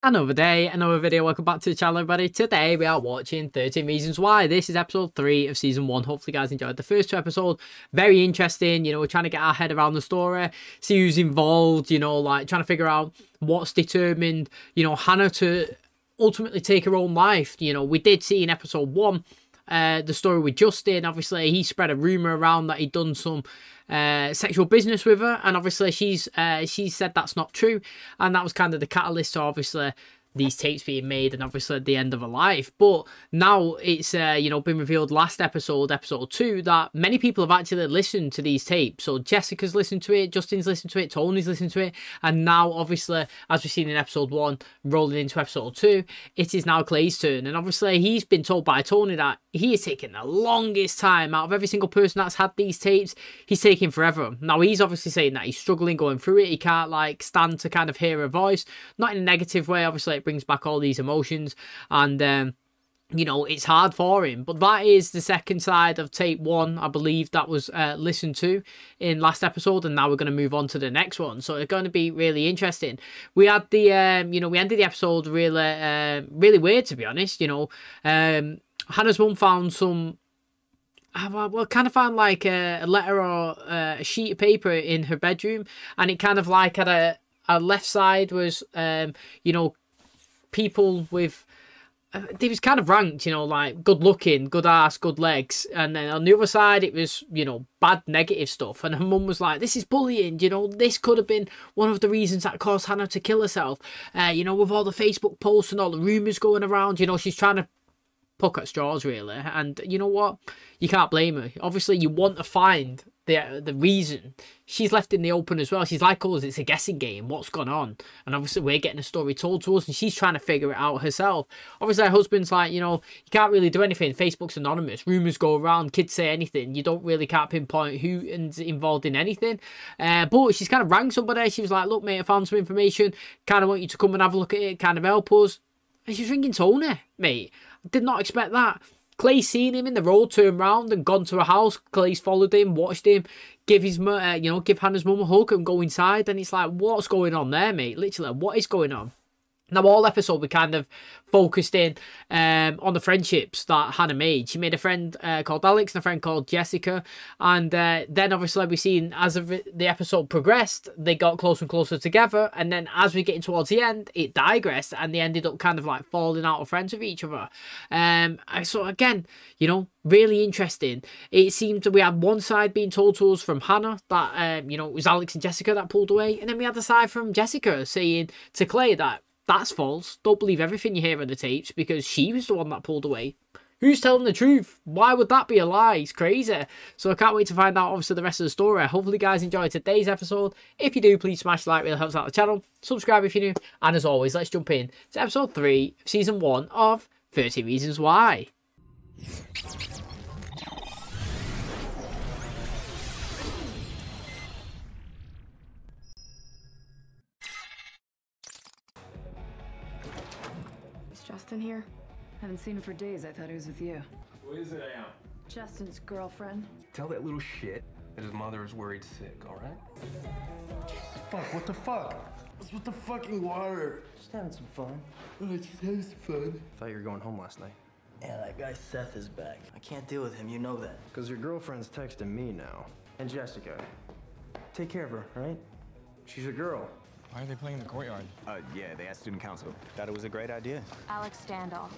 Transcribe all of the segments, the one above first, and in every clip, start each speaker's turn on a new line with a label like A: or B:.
A: Another day, another video. Welcome back to the channel, everybody. Today we are watching 13 Reasons Why. This is episode 3 of season 1. Hopefully you guys enjoyed the first 2 episodes. Very interesting. We're trying to get our head around the story, see who's involved, like trying to figure out what's determined, Hannah to ultimately take her own life. We did see in episode 1 the story with Justin. Obviously he spread a rumor around that he'd done some sexual business with her, and obviously she said that's not true, and that was kind of the catalyst to obviously these tapes being made and obviously at the end of her life. But now it's been revealed last episode 2, that many people have actually listened to these tapes. So Jessica's listened to it, Justin's listened to it, Tony's listened to it, and now obviously, as we've seen in episode 1 rolling into episode 2, it is now Clay's turn. And obviously he's been told by Tony that he is taking the longest time out of every single person that's had these tapes. He's taking forever. Now he's obviously saying that he's struggling going through it. He can't stand to kind of hear her voice, not in a negative way. Obviously it brings back all these emotions, and it's hard for him. But that is the second side of tape 1, I believe, that was listened to in last episode, and now we're going to move on to the next one. So it's going to be really interesting. We had the we ended the episode really weird, to be honest. Hannah's mum found some found like a letter or a sheet of paper in her bedroom, and it kind of like had a left side was people with, they was kind of ranked, like good looking, good ass, good legs, and then on the other side it was, bad negative stuff. And her mum was like, this is bullying, this could have been one of the reasons that caused Hannah to kill herself, with all the Facebook posts and all the rumours going around. She's trying to pluck at straws, really. And you know what, you can't blame her. Obviously you want to find the reason. She's left in the open as well. She's like us, it's a guessing game, what's gone on, and obviously we're getting a story told to us, and she's trying to figure it out herself. Obviously her husband's like, you can't really do anything, Facebook's anonymous, rumours go around, kids say anything, you can't pinpoint who is involved in anything. But she's kind of rang somebody. She was like, look mate, I found some information, kind of want you to come and have a look at it, kind of help us. And she's ringing Tony, mate. I did not expect that. Clay's seen him in the road, turned round and gone to a house. Clay's followed him, watched him, give Hannah's mum a hug and go inside. And it's like, what's going on there, mate? Literally, what is going on? Now, all episode we kind of focused in on the friendships that Hannah made. She made a friend called Alex and a friend called Jessica. And then, obviously, we've seen as the episode progressed, they got closer and closer together. And then as we get towards the end, it digressed. And they ended up kind of like falling out of friends with each other. So, again, really interesting. It seemed we had one side being told to us from Hannah that, it was Alex and Jessica that pulled away. And then we had the side from Jessica saying to Clay that that's false. Don't believe everything you hear on the tapes because she was the one that pulled away. Who's telling the truth? Why would that be a lie? It's crazy. So I can't wait to find out, obviously, the rest of the story. Hopefully, you guys enjoyed today's episode. If you do, please smash the like. It really helps out the channel. Subscribe if you're new. And as always, let's jump in to episode 3 of season 1 of 30 Reasons Why.
B: Justin here? Haven't seen him for days. I thought he was with you.
C: Who is it I am?
B: Justin's girlfriend.
C: Tell that little shit that his mother is worried sick, alright?
D: Fuck, what the fuck? What's with the fucking water?
E: Just having some fun.
D: Oh, just having some fun.
C: Thought you were going home last night.
E: Yeah, that guy Seth is back. I can't deal with him, you know that.
F: Because your girlfriend's texting me now. And Jessica. Take care of her, right? She's a girl.
G: Why are they playing in the courtyard?
H: Yeah, they asked student council. Thought it was a great idea.
I: Alex Standall,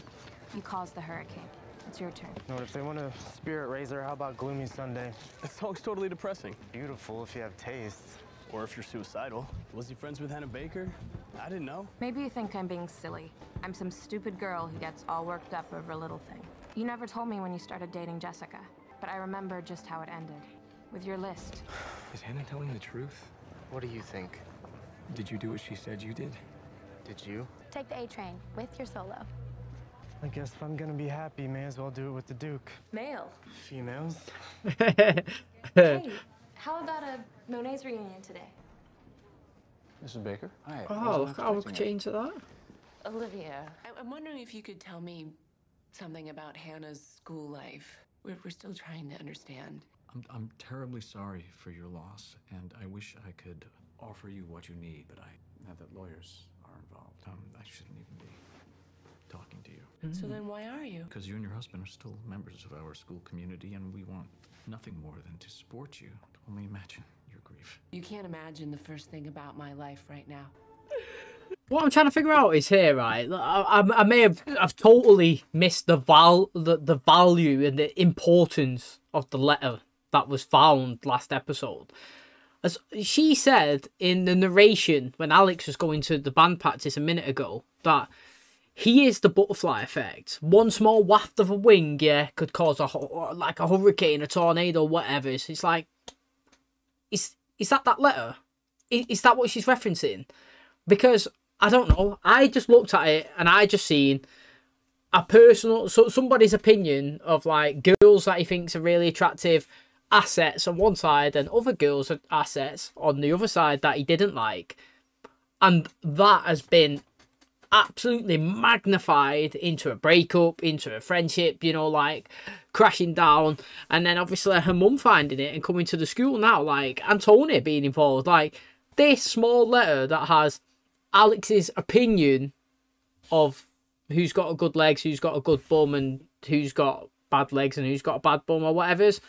I: you caused the hurricane. It's your turn.
F: No, if they want a spirit raiser, how about Gloomy Sunday?
J: That song's totally depressing.
F: Beautiful if you have taste.
J: Or if you're suicidal. Was he friends with Hannah Baker? I didn't know.
I: Maybe you think I'm being silly. I'm some stupid girl who gets all worked up over a little thing. You never told me when you started dating Jessica, but I remember just how it ended. With your list.
G: Is Hannah telling the truth?
F: What do you think?
G: Did you do what she said you did?
F: Did you?
K: Take the A train with your solo.
F: I guess if I'm gonna be happy, may as well do it with the Duke.
I: Male.
F: Females?
I: Hey, how about a Monet's reunion today?
G: Mrs. Baker? Hi.
A: Oh, look how we change to that.
L: Olivia, I'm wondering if you could tell me something about Hannah's school life. We're still trying to understand.
M: I'm terribly sorry for your loss, and I wish I could offer you what you need, but I know that lawyers are involved. I shouldn't even be talking to you.
L: So then why are you?
M: Because you and your husband are still members of our school community, and we want nothing more than to support you. Only imagine your grief.
L: You can't imagine the first thing about my life right now.
A: What I'm trying to figure out is here, right? I may have totally missed the value and the importance of the letter that was found last episode. As she said in the narration when Alex was going to the band practice a minute ago, that he is the butterfly effect. One small waft of a wing, yeah, could cause a hurricane, a tornado, whatever. So it's like, is that letter? Is that what she's referencing? Because I don't know. I just looked at it and I just seen a personal, somebody's opinion of like girls that he thinks are really attractive assets on one side and other girls' assets on the other side that he didn't like, and that has been absolutely magnified into a breakup, into a friendship, you know, like crashing down. And then obviously her mum finding it and coming to the school now, like Antonia being involved. Like this small letter that has Alex's opinion of who's got a good legs, who's got a good bum, and who's got bad legs and who's got a bad bum or whatever's,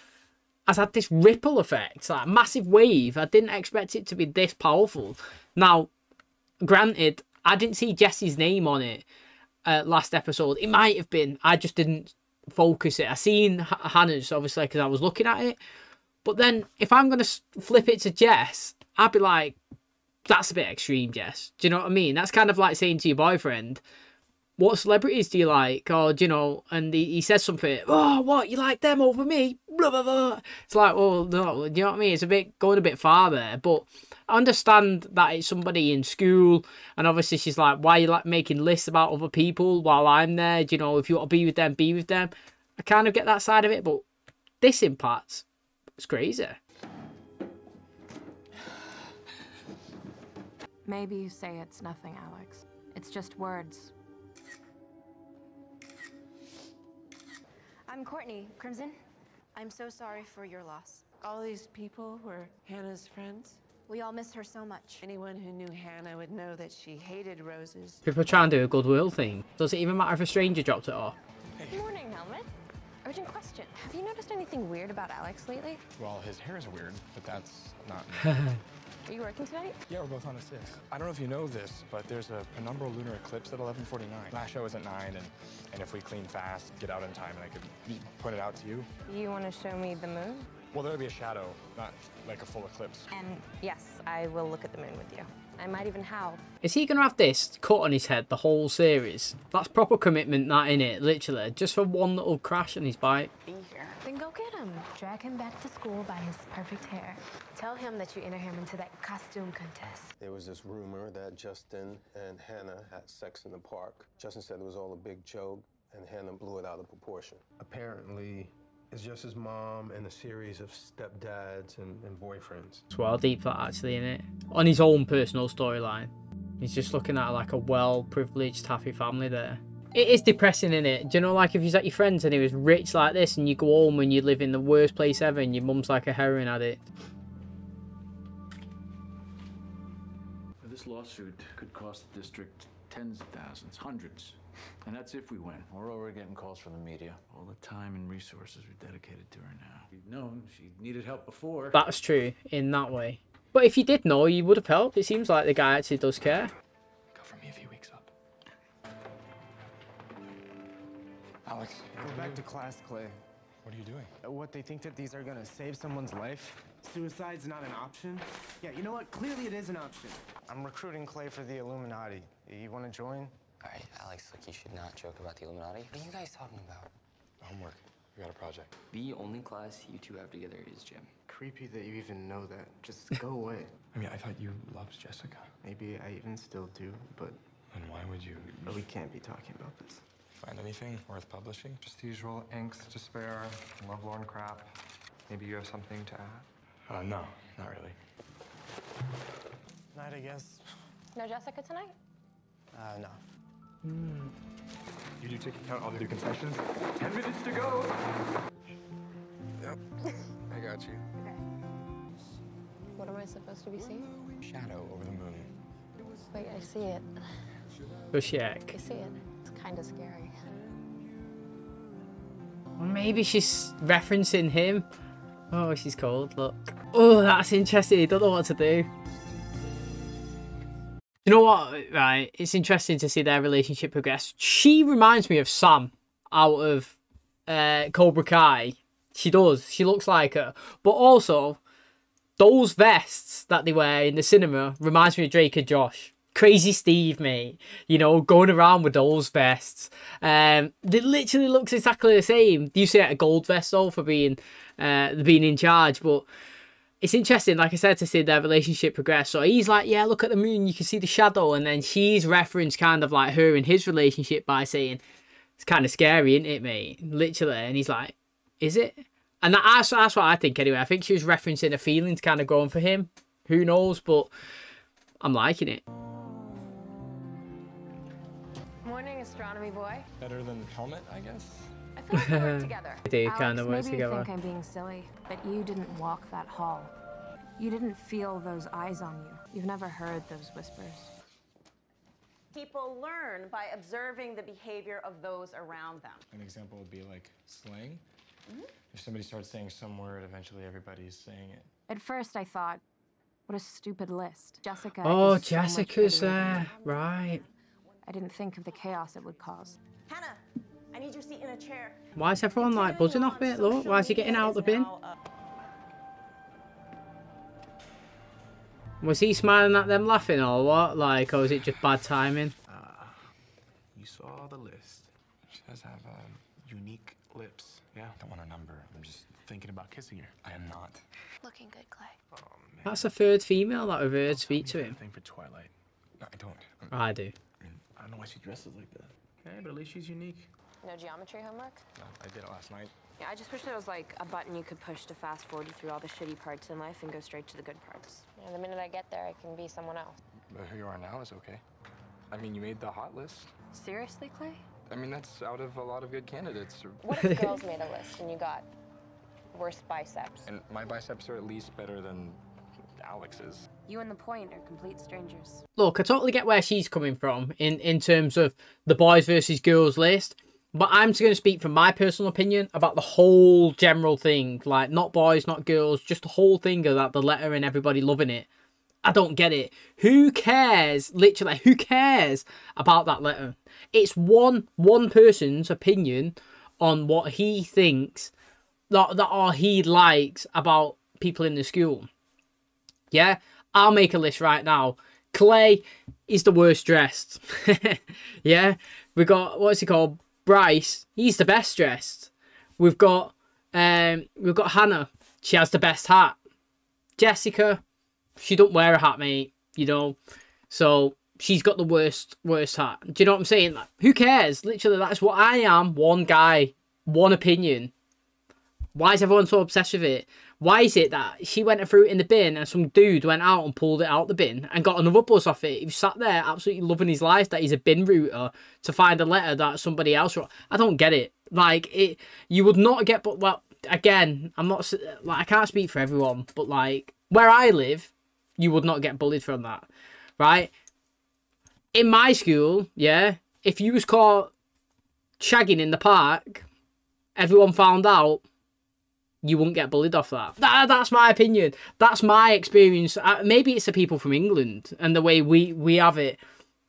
A: has had this ripple effect, like a massive wave. I didn't expect it to be this powerful. Now, granted, I didn't see Jesse's name on it last episode. It might have been. I just didn't focus it. I seen Hannah's, obviously, because I was looking at it. But then, if I'm going to flip it to Jess, I'd be like, that's a bit extreme, Jess. Do you know what I mean? That's kind of like saying to your boyfriend, what celebrities do you like? Or, do you know, and he says something, oh, what, you like them over me? Blah, blah, blah. It's like, well, no, do you know what I mean? It's going a bit far there. But I understand that it's somebody in school, and obviously she's like, why are you like making lists about other people while I'm there? Do you know, if you want to be with them, be with them. I kind of get that side of it, but this impact, it's crazy.
I: Maybe you say it's nothing, Alex. It's just words.
K: I'm Courtney, Crimson. I'm so sorry for your loss.
L: All these people were Hannah's friends.
K: We all missed her so much.
L: Anyone who knew Hannah would know that she hated roses.
A: People try and do a goodwill thing. Does it even matter if a stranger dropped it off?
K: Good morning, Helmet. Urgent question. Have you noticed anything weird about Alex lately?
G: Well, his hair is weird, but that's not
K: Are you working tonight?
G: Yeah, we're both on at 6. I don't know if you know this, but there's a penumbral lunar eclipse at 11:49. Last show is at 9, and if we clean fast, get out in time, and I could point it out to you.
I: You want to show me the moon?
G: Well, there'll be a shadow, not like a full eclipse.
I: And yes, I will look at the moon with you. I might even howl.
A: Is he going to have this cut on his head the whole series? That's proper commitment, that, innit? Literally. Just for one little crash on his bike.
K: Be here. Then go get him. Drag him back to school by his perfect hair. Tell him that you enter him into that costume contest.
N: There was this rumor that Justin and Hannah had sex in the park. Justin said it was all a big joke, and Hannah blew it out of proportion.
F: Apparently, it's just his mom and a series of stepdads and boyfriends.
A: It's well deep that actually, innit? On his own personal storyline. He's just looking at like a well-privileged, happy family there. It is depressing, innit? Do you know, like if you're at your friends and he was rich like this and you go home and you live in the worst place ever and your mum's like a heroin addict.
M: This lawsuit could cost the district tens of thousands, hundreds. And that's if we win. We're already getting calls from the media. All the time and resources we dedicated to her now. We've known she needed help before.
A: That's true, in that way. But if you did know, you would have helped. It seems like the guy actually does care.
G: Go for me a few weeks up. Alex.
F: Go back to class, Clay.
G: What are you doing?
F: What, they think that these are gonna save someone's life? Suicide's not an option? Yeah, you know what? Clearly it is an option. I'm recruiting Clay for the Illuminati. You wanna join?
O: All right, Alex, look, you should not joke about the Illuminati. What are you guys talking about?
G: Homework. We got a project.
O: The only class you two have together is gym.
F: Creepy that you even know that. Just go away.
G: I mean, I thought you loved Jessica.
F: Maybe I even still do, but...
G: Then why would you?
F: But we can't be talking about this.
G: Find anything worth publishing?
C: Just the usual angst, despair, lovelorn crap. Maybe you have something to add?
G: No, not really.
F: Night, I guess.
K: No Jessica tonight?
F: No.
G: You do ticket count, I'll do concessions. 10 minutes to go! Yep, I got you.
I: Okay. What am I supposed to be seeing?
G: Shadow over the moon.
I: Wait, I see it.
A: Good check.
K: You see it? It's kind of scary.
A: Or maybe she's referencing him. Oh, she's cold. Look. Oh, that's interesting. I don't know what to do. You know what? Right. It's interesting to see their relationship progress. She reminds me of Sam out of Cobra Kai. She does. She looks like her. But also, those vests that they wear in the cinema reminds me of Drake and Josh. Crazy Steve, mate. You know, going around with those vests. They literally looks exactly the same. You see a gold vest though for being in charge, but it's interesting, like I said, to see their relationship progress. So he's like, yeah, look at the moon, you can see the shadow, and then she's referenced kind of like her and his relationship by saying, it's kind of scary, isn't it, mate? Literally. And he's like, is it? And that's what I think anyway. I think she was referencing her feelings kind of going for him. Who knows? But I'm liking it.
K: Morning, astronomy boy.
G: Better than helmet, I guess?
I: I feel like we work together.
A: They
I: Alex,
A: kind of work
I: maybe
A: together.
I: you think I'm being silly, but you didn't walk that hall. You didn't feel those eyes on you. You've never heard those whispers.
P: People learn by observing the behavior of those around them.
G: An example would be like slang. If somebody starts saying some word, eventually everybody's saying it.
I: At first, I thought, what a stupid list. Jessica.
A: Oh,
I: is so much
A: Jessica's
I: prettier than
A: there.
I: me.
A: Right.
I: I didn't think of the chaos it would cause.
P: Hannah, I need your seat in a chair.
A: Why is everyone like buzzing off it? Look, why is he getting out of the bin? Was he smiling at them laughing or what? Like, or is it just bad timing?
G: You saw the list. She does have unique lips. Yeah, don't want a number. I'm just thinking about kissing her. I am not.
K: Looking good, Clay.
G: Oh, man.
A: That's the third female that we've heard speak to him.
G: Thing for Twilight. No, I don't.
A: I do.
G: I mean, I don't know why she dresses like that. Hey, but at least she's unique.
K: No geometry homework?
G: No, I did it last night.
I: Yeah, I just wish there was like a button you could push to fast forward you through all the shitty parts in life and go straight to the good parts.
K: Yeah, the minute I get there, I can be someone else.
G: But who you are now is okay. I mean, you made the hot list.
I: Seriously, Clay?
G: I mean, that's out of a lot of good candidates.
K: What if girls made a list and you got worst biceps?
G: And my biceps are at least better than Alex's.
I: You and the point are complete strangers.
A: Look, I totally get where she's coming from in terms of the boys versus girls list. But I'm just going to speak from my personal opinion about the whole general thing. Like, not boys, not girls, just the whole thing of that, the letter and everybody loving it. I don't get it. Who cares? Literally, who cares about that letter? It's one person's opinion on what he thinks that or he likes about people in the school. Yeah? I'll make a list right now. Clay is the worst dressed. Yeah? We got, what's he called? Bryce, he's the best dressed. We've got Hannah. She has the best hat. Jessica, she don't wear a hat, mate. You know, so she's got the worst hat. Do you know what I'm saying? Like, who cares? Literally, that's what I am. One guy, one opinion. Why is everyone so obsessed with it? Why is it that she went and threw it in the bin and some dude went out and pulled it out the bin and got another buzz off it? He was sat there absolutely loving his life that he's a bin router to find a letter that somebody else wrote. I don't get it. Like, you would not get, but well, again, I'm not, like, I can't speak for everyone, but like, where I live, you would not get bullied from that, right? In my school, yeah, if you was caught shagging in the park, everyone found out, you wouldn't get bullied off that. That's my opinion. That's my experience. Maybe it's the people from England and the way we have it.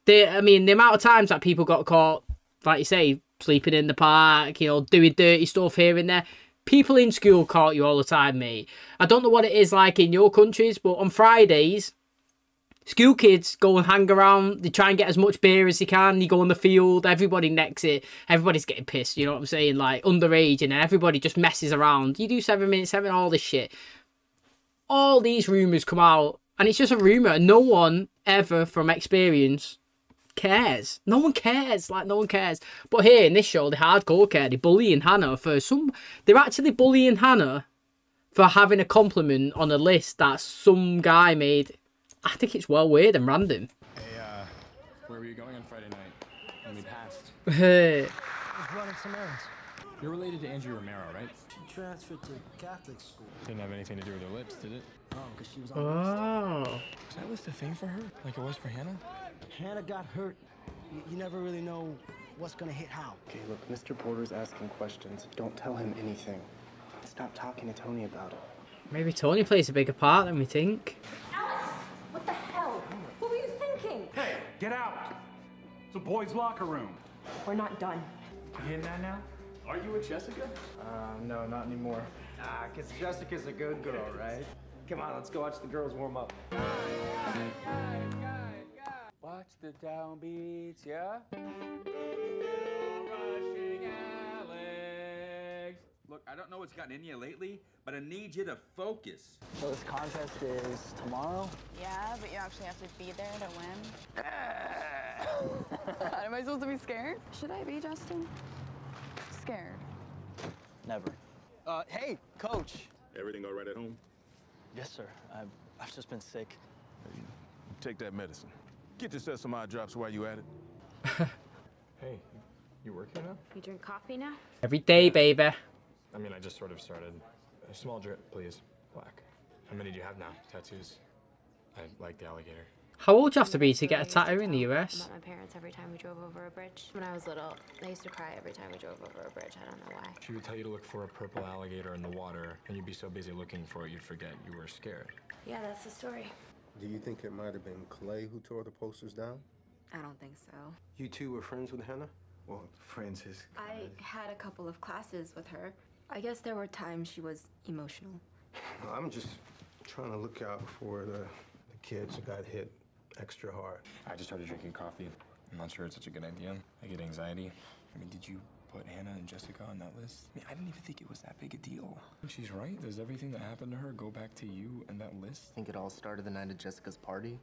A: I mean, the amount of times that people got caught, like you say, sleeping in the park, you know, doing dirty stuff here and there. People in school caught you all the time, mate. I don't know what it is like in your countries, but on Fridays, school kids go and hang around. They try and get as much beer as they can. You go on the field. Everybody necks it. Everybody's getting pissed. You know what I'm saying? Like, underage. And then everybody just messes around. You do 7 minutes, 7, all this shit. All these rumours come out. And it's just a rumour. No one ever, from experience, cares. No one cares. Like, no one cares. But here in this show, they hardcore care. They're bullying Hannah for some... They're actually bullying Hannah for having a compliment on a list that some guy made... I think it's well weird and random.
G: Hey, where were you going on Friday night when we passed?
A: Hey.
F: I was running some errands.
G: You're related to Angie Romero, right?
D: She transferred to Catholic school.
G: Didn't have anything to do with her lips, did it?
D: No, because she was on
A: Oh.
G: Was that list a thing for her? Like it was for Hannah?
D: Hannah got hurt You never really know what's gonna hit how.
F: Okay, look, Mr. Porter's asking questions. Don't tell him anything. Stop talking to Tony about it.
A: Maybe Tony plays a bigger part than we think.
I: Alex! What the hell? What were you thinking?
Q: Hey, get out! It's a boys' locker room.
I: We're not done.
Q: You hitting that now? Are you with Jessica?
F: No, not anymore. Ah, because Jessica's a good girl, right? Come on, let's go watch the girls warm up.
M: Watch the downbeats, yeah?
R: Look, I don't know what's gotten in you lately, but I need you to focus.
J: So this contest is tomorrow?
S: Yeah, but you actually have to be there to win. Am I supposed to be scared? Should I be, Justin? Scared.
J: Never. Hey, Coach.
T: Everything all right at home?
J: Yes, sir. I've just been sick.
T: Take that medicine. Get yourself some eye drops while you at it.
G: Hey, you work here now?
K: You drink coffee now?
A: Every day, baby.
G: I mean, I just sort of started. A small drip, please. Black. How many do you have now? Tattoos? I like the alligator.
A: How old do you have to be to get a tattoo in the US?
K: About my parents every time we drove over a bridge. When I was little, I used to cry every time we drove over a bridge. I don't know why.
G: She would tell you to look for a purple alligator in the water, and you'd be so busy looking for it, you'd forget you were scared.
K: Yeah, that's the story.
N: Do you think it might have been Clay who tore the posters down?
S: I don't think so.
N: You two were friends with Hannah?
F: Well, friends is...
S: I had a couple of classes with her. I guess there were times she was emotional.
N: Well, I'm just trying to look out for the kids who got hit extra hard.
G: I just started drinking coffee. I'm not sure it's such a good idea. I get anxiety. I mean, did you put Hannah and Jessica on that list? I mean, I didn't even think it was that big a deal. She's right. Does everything that happened to her go back to you and that list?
F: I think it all started the night of Jessica's party.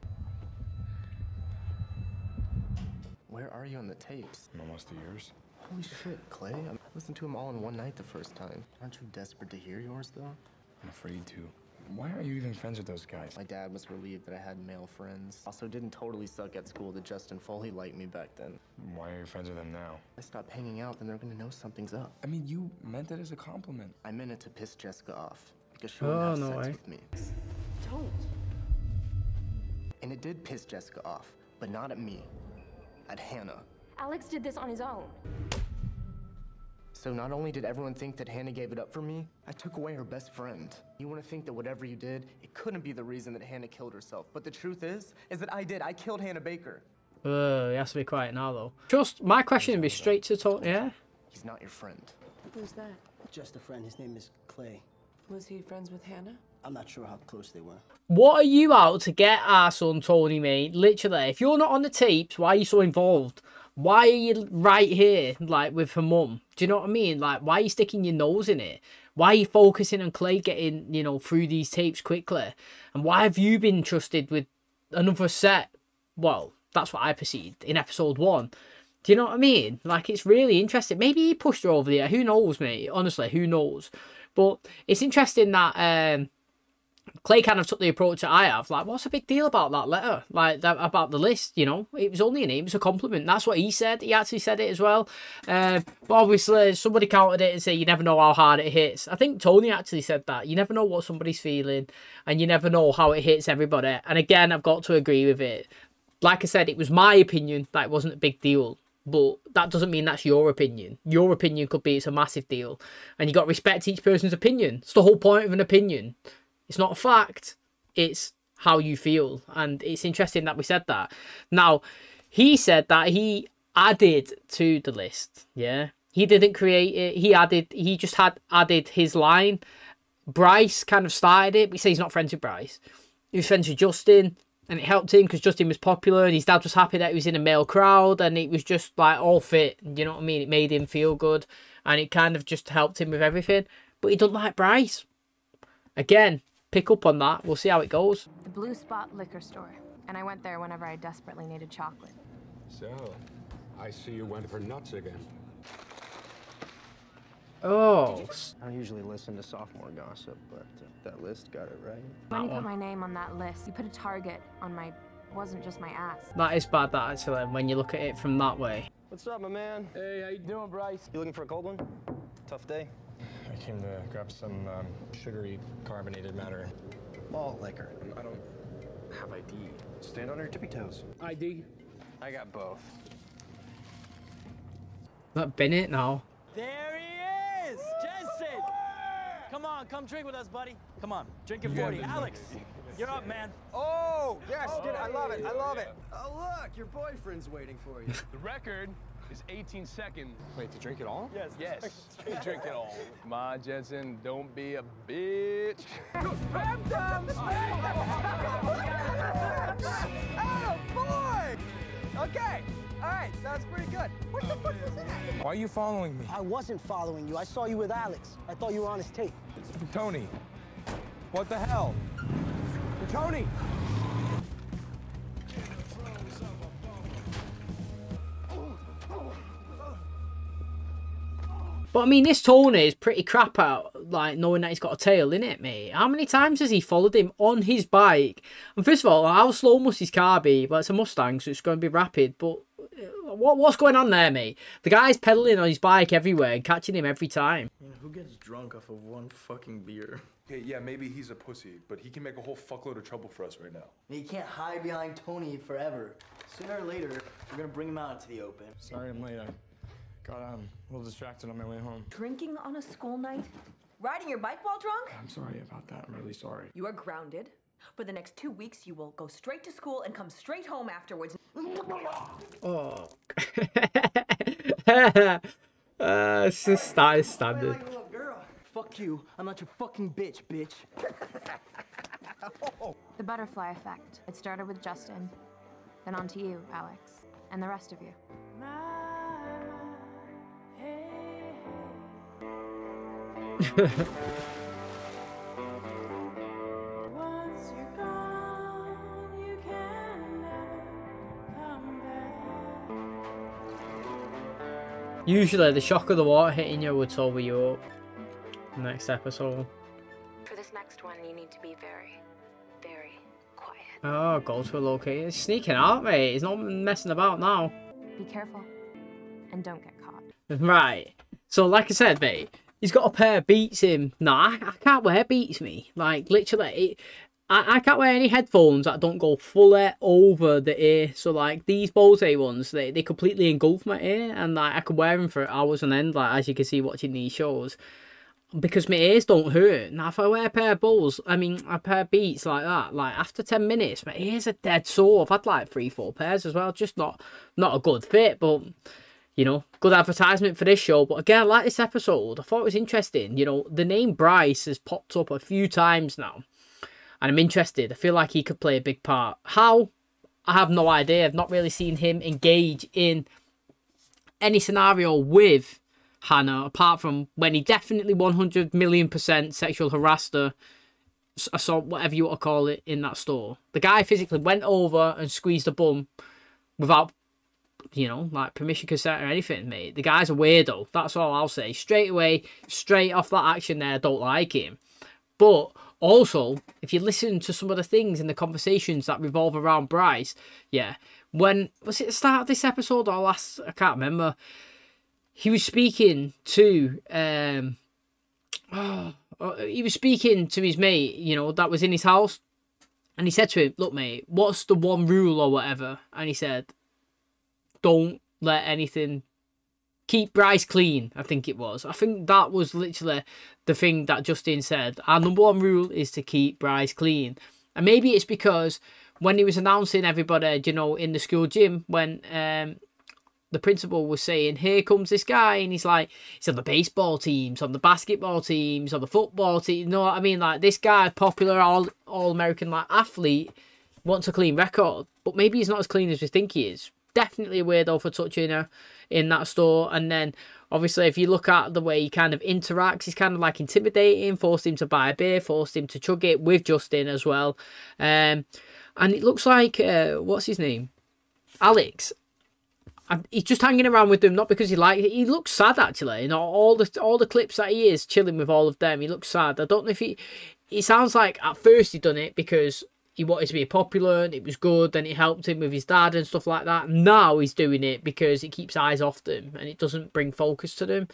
F: Where are you on the tapes?
G: I'm almost to yours.
F: Holy shit, Clay. I listened to them all in one night the first time. Aren't you desperate to hear yours, though?
G: I'm afraid to. Why are you even friends with those guys?
F: My dad was relieved that I had male friends. Also didn't totally suck at school that Justin Foley liked me back then.
G: Why are you friends with them now?
F: If I stop hanging out, then they're gonna know something's up.
G: I mean, you meant it as a compliment.
F: I meant it to piss Jessica off. Because she wouldn't have sex with me.
S: Don't.
F: And it did piss Jessica off, but not at me. At Hannah.
K: Alex did this on his own.
F: So not only did everyone think that Hannah gave it up for me, I took away her best friend. You want to think that whatever you did, it couldn't be the reason that Hannah killed herself. But the truth is that I did. I killed Hannah Baker.
A: He has to be quiet now, though. Just my question would be straight to Tony. Yeah?
F: He's not your friend.
S: Who's that?
D: Just a friend. His name is Clay.
L: Was he friends with Hannah?
D: I'm not sure how close they were.
A: What are you out to get, our son Tony, mate? Literally, if you're not on the tapes, why are you so involved? Why are you right here, like, with her mum? Do you know what I mean? Like, why are you sticking your nose in it? Why are you focusing on Clay getting, you know, through these tapes quickly? And why have you been trusted with another set? Well, that's what I perceived in episode 1. Do you know what I mean? Like, it's really interesting. Maybe he pushed her over there. Who knows, mate? Honestly, who knows? But it's interesting that Clay kind of took the approach that I have. Like, what's the big deal about that letter? Like, about the list, you know? It was only a name. It was a compliment. That's what he said. He actually said it as well. But obviously, somebody countered it and said, you never know how hard it hits. I think Tony actually said that. You never know what somebody's feeling. And you never know how it hits everybody. And again, I've got to agree with it. Like I said, it was my opinion that it wasn't a big deal. But that doesn't mean that's your opinion. Your opinion could be it's a massive deal. And you got to respect each person's opinion. It's the whole point of an opinion. It's not a fact. It's how you feel. And it's interesting that we said that. Now, he said that he added to the list. Yeah. He didn't create it. He just had added his line. Bryce kind of started it. We say he's not friends with Bryce. He was friends with Justin. And it helped him because Justin was popular and his dad was happy that he was in a male crowd and it was just like all fit. You know what I mean? It made him feel good and it kind of just helped him with everything. But he doesn't like Bryce. Again, pick up on that. We'll see how it goes.
I: The Blue Spot liquor store. And I went there whenever I desperately needed chocolate.
T: So, I see you went for nuts again.
A: Oh.
F: I don't usually listen to sophomore gossip, but that list got it right.
I: When you put my name on that list, you put a target on my... wasn't just my ass.
A: That is bad, that, actually, when you look at it from that way.
F: What's up, my man?
J: Hey, how you doing, Bryce?
F: You looking for a cold one? Tough day?
G: I came to grab some sugary carbonated matter.
F: Malt liquor. I don't have ID. Stand on your tippy toes.
J: ID?
F: I got both.
A: That Bennett now.
E: There he is! Jensen! Come on, come drink with us, buddy. Come on, drink your 40. Alex, you're up, man.
F: Oh, yes, I love it. I love it.
D: Oh, look, your boyfriend's waiting for you.
U: The record is 18 seconds.
C: Wait, to drink it all?
U: Yes. Drink it all. Come on, Jensen, don't be a bitch.
F: Oh, boy! Okay, all right, that's pretty good. What the fuck was that?
C: Why are you following me?
E: I wasn't following you. I saw you with Alex. I thought you were on his tape.
C: Tony, what the hell? Tony!
A: But I mean, this Tony is pretty crap out, like, knowing that he's got a tail, innit, mate? How many times has he followed him on his bike? And first of all, how slow must his car be? Well, it's a Mustang, so it's going to be rapid, but what's going on there, mate? The guy's pedaling on his bike everywhere and catching him every time.
J: Man, who gets drunk off of one fucking beer?
T: Okay, yeah, maybe he's a pussy, but he can make a whole fuckload of trouble for us right now.
E: And he can't hide behind Tony forever. Sooner or later, we're gonna bring him out into the open.
G: Sorry I'm late. I got a little distracted on my way home.
V: Drinking on a school night? Riding your bike while drunk?
G: I'm sorry about that. I'm really sorry.
V: You are grounded. For the next 2 weeks, you will go straight to school and come straight home afterwards.
A: Oh. It's just that is standard.
E: Fuck you. I'm not your fucking bitch.
I: The butterfly effect. It started with Justin, then on to you, Alex, and the rest of you.
A: Usually, the shock of the water hitting you would sober you up. Next episode.
K: For this next one, you need to be very, very quiet.
A: Oh, go to a location. He's sneaking out, mate. He's not messing about now.
I: Be careful, and don't get caught.
A: Right. So, like I said, mate, he's got a pair of Beats him. Nah, I can't wear Beats, me. Like, literally, I can't wear any headphones that don't go fully over the ear. So, like, these Bose ones, they completely engulf my ear. And, like, I could wear them for hours on end, like, as you can see watching these shows. Because my ears don't hurt. Now, if I wear a pair of a pair of Beats like that, like, after 10 minutes, my ears are dead sore. I've had, like, 3-4 pairs as well. Just not a good fit, but... You know, good advertisement for this show. But again, I like this episode. I thought it was interesting. You know, the name Bryce has popped up a few times now. And I'm interested. I feel like he could play a big part. How? I have no idea. I've not really seen him engage in any scenario with Hannah. Apart from when he definitely 100,000,000% sexual harassed her. Assault, whatever you want to call it, in that store. The guy physically went over and squeezed a bum without... you know, like permission, consent or anything, mate. The guy's a weirdo. That's all I'll say. Straight away, straight off that action there, I don't like him. But also, if you listen to some of the things in the conversations that revolve around Bryce, yeah, when, was it the start of this episode or last? I can't remember. He was speaking to, he was speaking to his mate, you know, that was in his house. And he said to him, look, mate, what's the one rule or whatever? And he said... don't let anything... Keep Bryce clean, I think it was. I think that was literally the thing that Justin said. Our number one rule is to keep Bryce clean. And maybe it's because when he was announcing everybody, you know, in the school gym, when the principal was saying, here comes this guy, and he's like, he's on the baseball teams, on the basketball teams, on the football team, you know what I mean? Like, this guy, popular, all-American, like, athlete, wants a clean record. But maybe he's not as clean as we think he is. Definitely a weirdo for touching her in that store. And then, obviously, if you look at the way he kind of interacts, he's kind of like intimidating, forced him to buy a beer, forced him to chug it with Justin as well. And it looks like, what's his name? Alex. And he's just hanging around with them, not because he likes it. He looks sad, actually. You know, all the clips that he is chilling with all of them, he looks sad. I don't know if he sounds like at first he done it because he wanted to be popular and it was good and it helped him with his dad and stuff like that. Now he's doing it because it keeps eyes off them and it doesn't bring focus to them.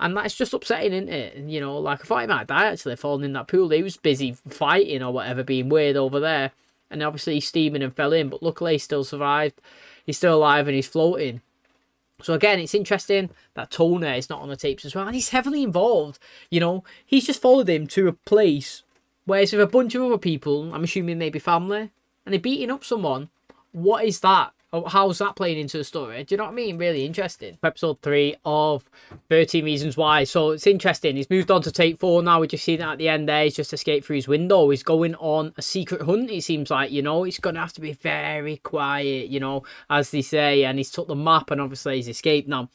A: And that's just upsetting, isn't it? And, you know, like, I thought he might die, actually, falling in that pool. He was busy fighting or whatever, being weird over there. And obviously he's steaming and fell in, but luckily he still survived. He's still alive and he's floating. So again, it's interesting that Tony is not on the tapes as well, and he's heavily involved. You know, he's just followed him to a place where he's with a bunch of other people, I'm assuming maybe family, and they're beating up someone. What is that? How's that playing into the story? Do you know what I mean? Really interesting. Episode 3 of 13 Reasons Why. So it's interesting. He's moved on to take 4 now. We just seen it at the end there. He's just escaped through his window. He's going on a secret hunt, it seems like, you know. He's going to have to be very quiet, you know, as they say. And he's took the map and obviously he's escaped now.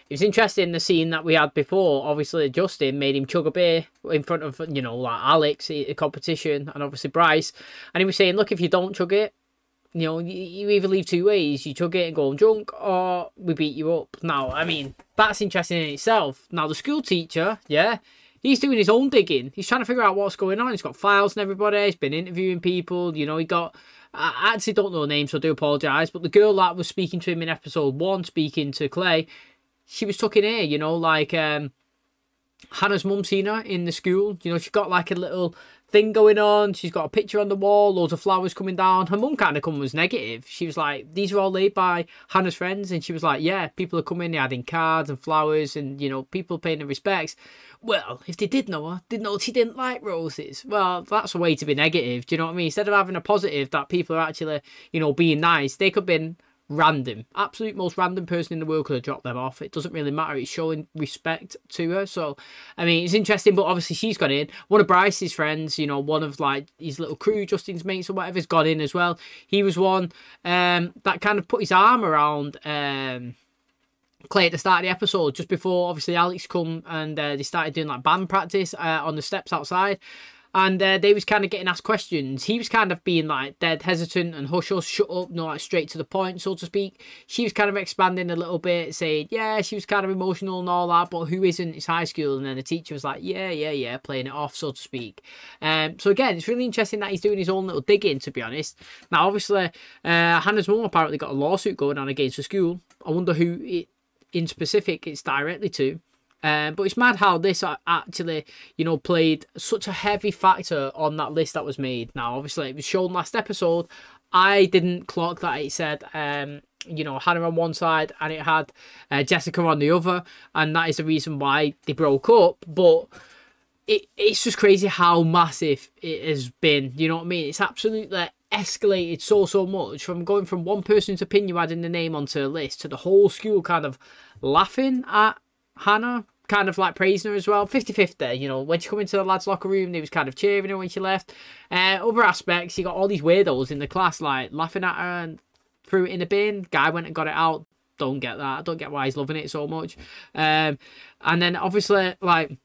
A: It was interesting, the scene that we had before. Obviously, Justin made him chug a beer in front of, you know, like Alex, a competition, and obviously Bryce. And he was saying, look, if you don't chug it, you know, you either leave 2 ways. You chug it and go drunk, or we beat you up. Now, I mean, that's interesting in itself. Now, the school teacher, yeah, he's doing his own digging. He's trying to figure out what's going on. He's got files and everybody. He's been interviewing people. You know, he got... I actually don't know her name, so I do apologise. But the girl that was speaking to him in episode 1, speaking to Clay, she was tucking here, you know, like... Hannah's mum seen her in the school. You know, she's got like a little thing going on. She's got a picture on the wall, loads of flowers coming down. Her mum kind of was negative. She was like, these are all laid by Hannah's friends. And she was like, yeah, people are coming, they're adding cards and flowers and, you know, people paying their respects. Well, if they did know her, did know she didn't like roses. Well, that's a way to be negative. Do you know what I mean? Instead of having a positive that people are actually, you know, being nice, they could have been random. Absolute most random person in the world could have dropped them off. It doesn't really matter. It's showing respect to her. So, I mean, it's interesting, but obviously she's got in. One of Bryce's friends, you know, one of like his little crew, Justin's mates or whatever, has got in as well. He was one that kind of put his arm around Clay at the start of the episode, just before obviously Alex come and they started doing like band practice on the steps outside. And they was kind of getting asked questions. He was kind of being like dead hesitant and hush, shut up, no, like straight to the point, so to speak. She was kind of expanding a little bit, saying, yeah, she was kind of emotional and all that, but who isn't? It's high school. And then the teacher was like, yeah, playing it off, so to speak. So again, it's really interesting that he's doing his own little digging, to be honest. Now, obviously, Hannah's mum apparently got a lawsuit going on against the school. I wonder who it, in specific it's directly to. But it's mad how this actually, you know, played such a heavy factor on that list that was made. Now, obviously, it was shown last episode. I didn't clock that it said, you know, Hannah on one side and it had Jessica on the other. And that is the reason why they broke up. But it's just crazy how massive it has been. You know what I mean? It's absolutely escalated so much, from going from one person's opinion adding the name onto a list to the whole school kind of laughing at Hannah, kind of like praising her as well. 50-50, you know, when she come into the lads' locker room, they was kind of cheering her when she left. Other aspects, you got all these weirdos in the class like laughing at her and threw it in the bin. Guy went and got it out. Don't get that. I don't get why he's loving it so much. And then obviously, like,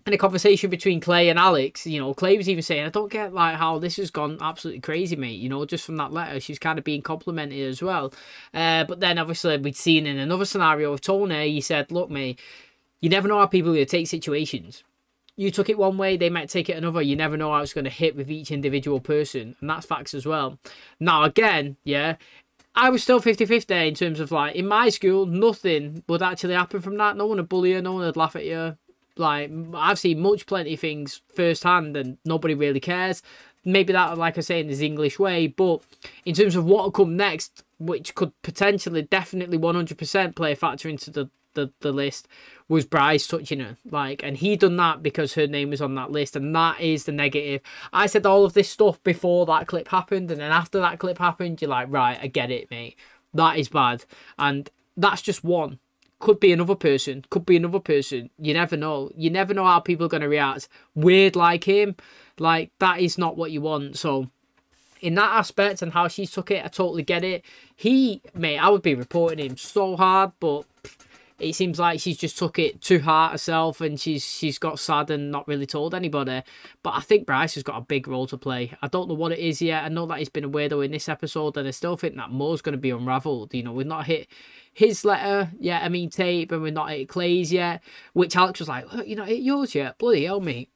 A: in a conversation between Clay and Alex, you know, Clay was even saying, I don't get like how this has gone absolutely crazy, mate. You know, just from that letter, she's kind of being complimented as well. But then obviously we'd seen in another scenario of Tony, he said, look, mate, you never know how people are going to take situations. You took it one way, they might take it another. You never know how it's going to hit with each individual person. And that's facts as well. Now, again, yeah, I was still 50-50 in terms of, like, in my school, nothing would actually happen from that. No one would bully you. No one would laugh at you. Like, I've seen plenty of things firsthand and nobody really cares. Maybe that, like I say, in this English way. But in terms of what will come next, which could potentially, definitely 100% play a factor into the list, was Bryce touching her, like, and he done that because her name was on that list, and that is the negative. I said all of this stuff before that clip happened, and then after that clip happened, you're like, right, I get it, mate, that is bad. And that's just one. Could be another person, you never know. You never know how people are going to react. Weird like him, like, that is not what you want. So in that aspect and how she took it, I totally get it. Mate, I would be reporting him so hard, but it seems like she's just took it to heart herself, and she's got sad and not really told anybody. But I think Bryce has got a big role to play. I don't know what it is yet. I know that he's been a weirdo in this episode, and I still think that Mo's going to be unravelled. You know, we've not hit his letter yet, I mean tape, and we've not hit Clay's yet, which Alex was like, you're not hit yours yet? Bloody hell, mate.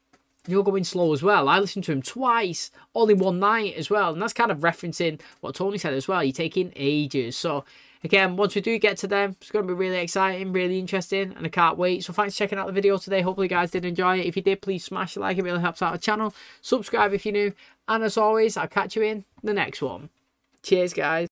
A: You're going slow as well. I listened to him twice, all in one night as well. And that's kind of referencing what Tony said as well. You're taking ages. So, again, once we do get to them, it's going to be really exciting, really interesting, and I can't wait. So thanks for checking out the video today. Hopefully you guys did enjoy it. If you did, please smash a like. It really helps out the channel. Subscribe if you're new. And as always, I'll catch you in the next one. Cheers, guys.